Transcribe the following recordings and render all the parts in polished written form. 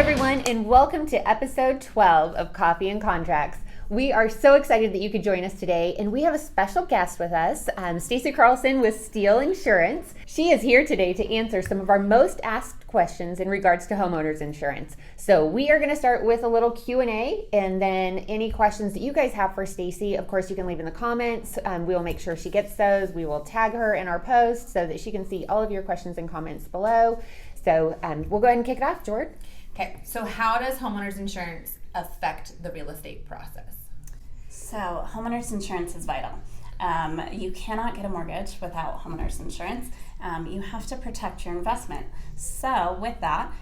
everyone, and welcome to episode 12 of Coffee and Contracts. We are so excited that you could join us today, and we have a special guest with us, Stacy Carlson with Steel Insurance. She is here today to answer some of our most asked questions in regards to homeowners insurance. So we are going to start with a little Q&A, and then any questions that you guys have for Stacy, of course, you can leave in the comments. We will make sure she gets those. We will tag her in our post so that she can see all of your questions and comments below. So we'll go ahead and kick it off, Jord. Okay, so how does homeowners insurance affect the real estate process? So homeowners insurance is vital. You cannot get a mortgage without homeowners insurance. You have to protect your investment. So with that,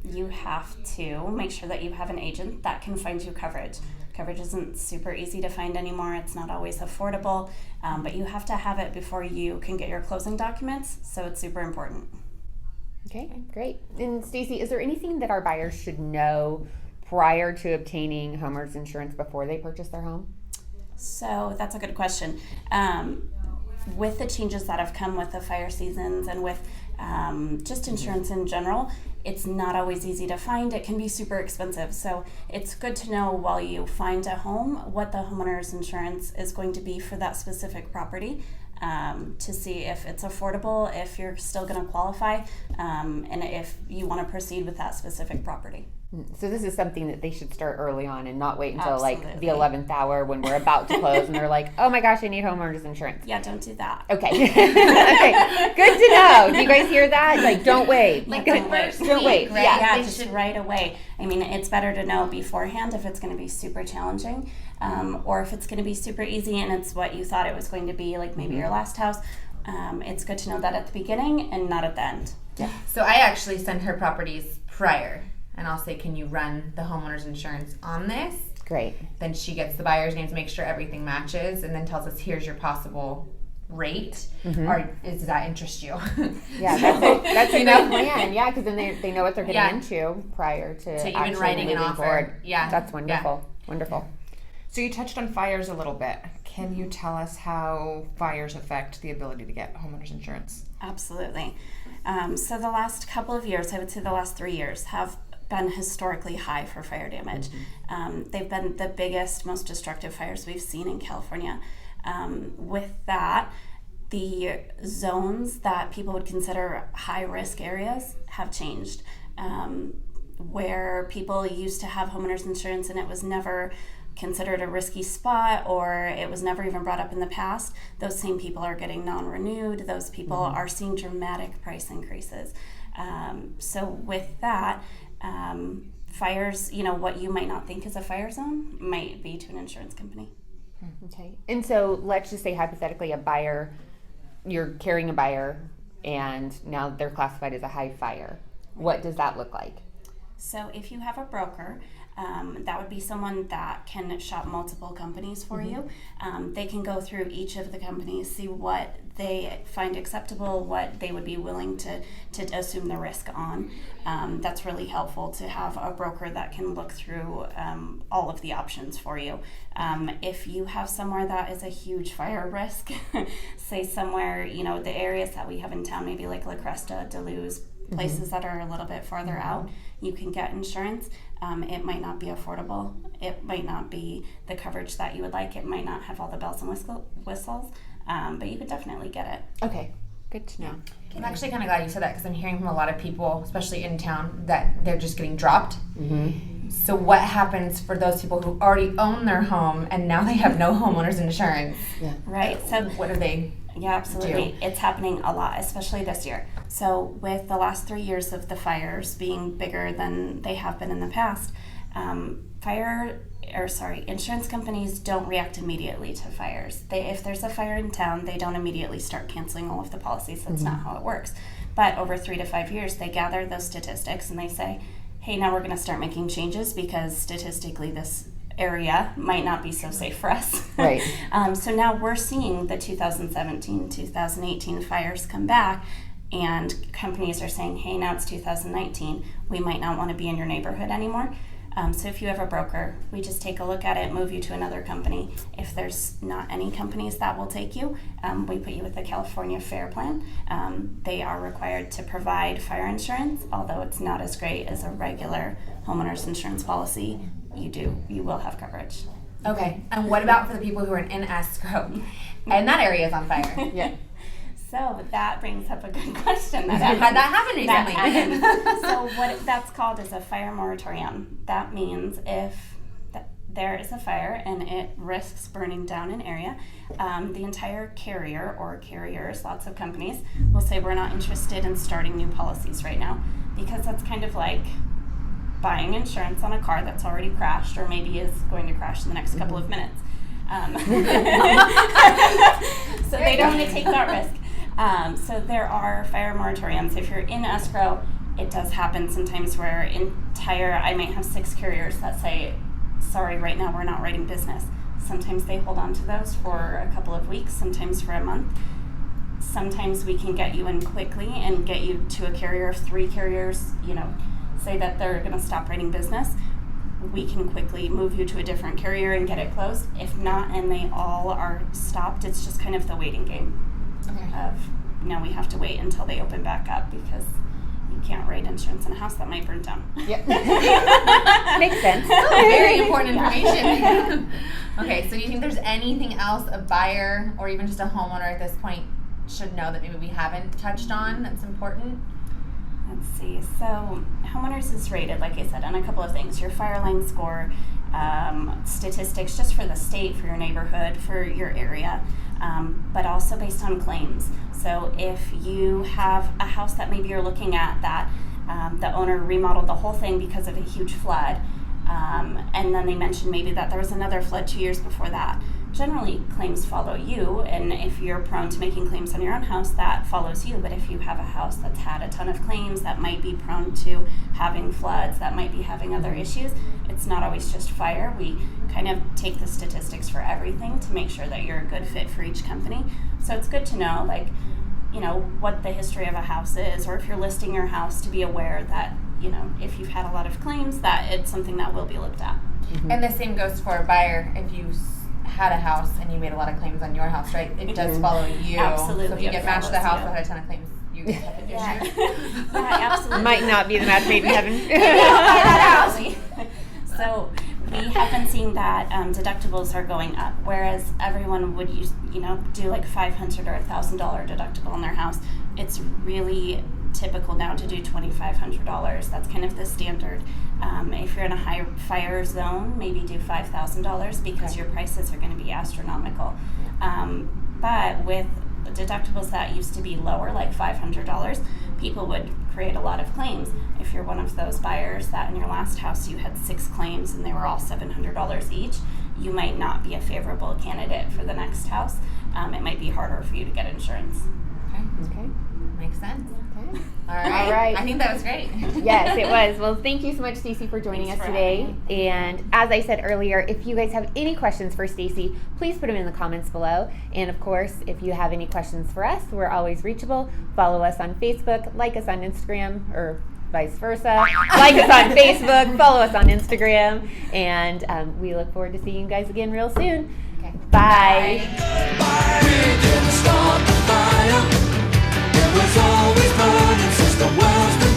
you have to make sure that you have an agent that can find you coverage. Coverage isn't super easy to find anymore. It's not always affordable, but you have to have it before you can get your closing documents, so it's super important. Okay, great. And Stacy, is there anything that our buyers should know prior to obtaining homeowners insurance before they purchase their home? So that's a good question. With the changes that have come with the fire seasons and with just insurance in general, it's not always easy to find. It can be super expensive. So it's good to know while you find a home what the homeowner's insurance is going to be for that specific property. To see if it's affordable, if you're still going to qualify, and if you want to proceed with that specific property. So this is something that they should start early on and not wait until Absolutely. like the 11th hour when we're about to close and they're like, oh my gosh, I need homeowners insurance. Yeah, don't do that. Okay. Okay. Good to know. Do you guys hear that? Like, don't wait. Like Don't the wait. first Don't week, wait. right? Yeah, They just should- right away. I mean, it's better to know beforehand if it's going to be super challenging, or if it's going to be super easy and it's what you thought it was going to be, like maybe your last house. It's good to know that at the beginning and not at the end. So I actually send her properties prior, and I'll say, can you run the homeowner's insurance on this? Great. Then she gets the buyer's names, make sure everything matches, and then tells us, here's your possible rate. Or does that interest you? Yeah, that's a great plan. Yeah, because then they know what they're getting into prior to even actually writing an moving offer. forward. Yeah. That's wonderful. Wonderful. So you touched on fires a little bit. Can you tell us how fires affect the ability to get homeowners insurance? Absolutely. So the last couple of years, I would say the last 3 years, have been historically high for fire damage. They've been the biggest, most destructive fires we've seen in California. With that, the zones that people would consider high-risk areas have changed. Where people used to have homeowners insurance and it was never considered a risky spot or it was never even brought up in the past, those same people are getting non-renewed. Those people are seeing dramatic price increases. So with that, fires, what you might not think is a fire zone might be to an insurance company. Okay. And so let's just say hypothetically a buyer, you're carrying a buyer and now they're classified as a high fire. What does that look like? So if you have a broker, that would be someone that can shop multiple companies for you. They can go through each of the companies, see what they find acceptable, what they would be willing to assume the risk on. That's really helpful to have a broker that can look through all of the options for you. If you have somewhere that is a huge fire risk, say somewhere, the areas that we have in town, maybe like La Cresta, Duluth, places that are a little bit farther out, you can get insurance. It might not be affordable. It might not be the coverage that you would like. It might not have all the bells and whistles, but you could definitely get it. Okay. Good to know. I'm actually kind of glad you said that because I'm hearing from a lot of people, especially in town, that they're just getting dropped. So what happens for those people who already own their home and now they have no homeowners insurance? Yeah. Right. So What do they yeah, absolutely. It's happening a lot, especially this year. So with the last 3 years of the fires being bigger than they have been in the past, insurance companies don't react immediately to fires. If there's a fire in town, they don't immediately start canceling all of the policies. That's not how it works. But over 3 to 5 years, they gather those statistics and they say, hey, now we're going to start making changes because statistically this area might not be so safe for us. Right. So now we're seeing the 2017, 2018 fires come back, and companies are saying, hey, now it's 2019. We might not want to be in your neighborhood anymore. So if you have a broker, we just take a look at it, move you to another company. If there's not any companies that will take you, we put you with the California FAIR plan. They are required to provide fire insurance, although it's not as great as a regular homeowner's insurance policy. You will have coverage. Okay. And what about for the people who are in escrow and that area is on fire? Yeah. So that brings up a good question. Had that happened recently? So what that's called is a fire moratorium. That means if there is a fire and it risks burning down an area, the entire carrier or carriers, lots of companies, will say we're not interested in starting new policies right now, because that's kind of like buying insurance on a car that's already crashed or maybe is going to crash in the next couple of minutes. So they don't want to take that risk. So there are fire moratoriums. If you're in escrow, it does happen sometimes where I might have 6 carriers that say, sorry, right now we're not writing business. Sometimes they hold on to those for a couple of weeks, sometimes for a month. Sometimes we can get you in quickly and get you to a carrier. If 3 carriers, say that they're going to stop writing business, we can quickly move you to a different carrier and get it closed. If not, and they all are stopped, it's just kind of the waiting game. Of now we have to wait until they open back up, because you can't write insurance in a house that might burn down. Yep. Makes sense. Very important information. Okay, so do you think there's anything else a buyer or even just a homeowner at this point should know that maybe we haven't touched on that's important? Let's see. So homeowners is rated, like I said, on a couple of things. Your fire line score, statistics just for the state, for your neighborhood, for your area, but also based on claims. So if you have a house that maybe you're looking at that the owner remodeled the whole thing because of a huge flood, and then they mentioned maybe that there was another flood 2 years before that, generally claims follow you, and if you're prone to making claims on your own house, that follows you. But if you have a house that's had a ton of claims, that might be prone to having floods, that might be having other issues, it's not always just fire. We kind of take the statistics for everything to make sure that you're a good fit for each company. So it's good to know, what the history of a house is, or if you're listing your house, to be aware that, if you've had a lot of claims, that it's something that will be looked at. Mm-hmm. And the same goes for a buyer. If you had a house and you made a lot of claims on your house, right? It does follow you. Absolutely. So if you get matched to the house that had a ton of claims, you have an issue. Yeah, absolutely. Might not be the match made in heaven. So we have been seeing that deductibles are going up, whereas everyone would do like $500 or $1,000 deductible on their house. It's really typical now to do $2,500. That's kind of the standard. If you're in a high fire zone, maybe do $5,000 because your prices are going to be astronomical. But with deductibles that used to be lower, like $500, people would create a lot of claims. If you're one of those buyers that in your last house you had 6 claims and they were all $700 each, you might not be a favorable candidate for the next house. It might be harder for you to get insurance. Okay. Makes sense. Okay. All right. I think that was great. Yes, it was. Well, thank you so much, Stacey, for joining Thanks us for today. having me. And as I said earlier, if you guys have any questions for Stacey, please put them in the comments below. And of course, if you have any questions for us, we're always reachable. Follow us on Facebook, like us on Instagram, or vice versa. Like us on Facebook, follow us on Instagram, and we look forward to seeing you guys again real soon. Okay. Bye. We didn't start the fire. It was always burning since the world's been